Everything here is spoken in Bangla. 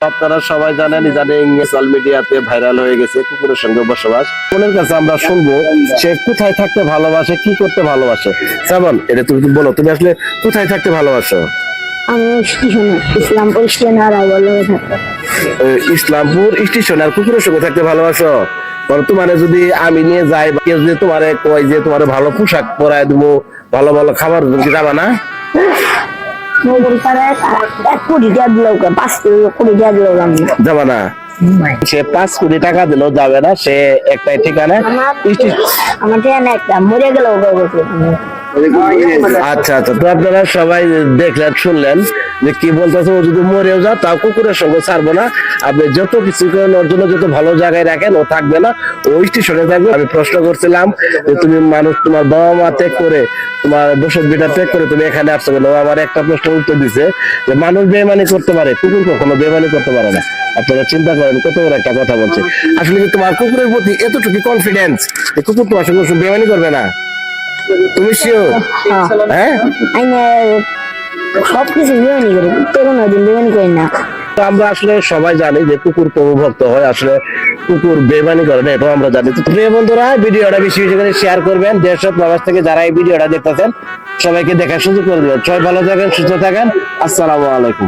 আপনারা সবাই জানেন ইদানিং সোশ্যাল মিডিয়াতে ভাইরাল হয়ে গেছে কুকুরের সঙ্গে বসবাস। ওনার কাছে আমরা শুনবো সে কোথায় থাকতে ভালোবাসে, কি করতে ভালোবাসে। যেমন এটা তুমি বলো, তুমি আসলে কোথায় থাকতে ভালোবাসো? আমি স্টেশনে ইসলামপুর স্টেশনে আর বলে থাকতে। ইসলামপুর স্টেশন আর কুকুরের সঙ্গে থাকতে ভালোবাসো? তোমার যদি আমি নিয়ে যাই বা কেউ যদি তোমার কয় যে তোমার ভালো পোশাক পরায় দেবো, ভালো ভালো খাবার যাবা না? যাবা না? সে 5 কোটি টাকা দিলেও যাবে না, সে একটাই ঠিকানা। আমার ঠিকানা একটা মরে গেল। আচ্ছা আচ্ছা, তো আপনারা সবাই দেখলেন শুনলেন যে কি বলতেছে, ও যদি মরেও যাও তাও কুকুরের সঙ্গে ছাড়বো না। আপনি যত কিছু করেন ওর জন্য যত ভালো জায়গায় রাখেন ও থাকবে না, ওই স্টেশনে থাকবে। আমি প্রশ্ন করছিলাম যে তুমি মানুষ, তোমার বাবা মা ত্যাগ করে, তোমার বসত বিটা ত্যাগ করে তুমি এখানে আসছো কেন? আমার একটা প্রশ্ন উত্তর দিছে যে মানুষ বেমানি করতে পারে, কুকুর কখনো বেমানি করতে পারে না। আপনারা চিন্তা করেন কত বড় একটা কথা বলছে। আসলে কি তোমার কুকুরের প্রতি এতটুকু কনফিডেন্স যে কুকুর তোমার সঙ্গে বেমানি করবে না? তুমি শিওর? হ্যাঁ, সবকিছু বিমানি করি, কোনোদিন বিমানি করি না। আমরা আসলে সবাই জানি যে কুকুর প্রভুভক্ত হয়, আসলে কুকুর বেমানি করে না, এটাও আমরা জানি। তো প্রিয় বন্ধুরা, ভিডিওটা বেশি বেশি করে শেয়ার করবেন। দেশ ও প্রবাস থেকে যারা এই ভিডিওটা দেখতেছেন সবাইকে দেখার সুযোগ করে দেবেন। সবাই ভালো থাকেন, সুস্থ থাকেন। আসসালামু আলাইকুম।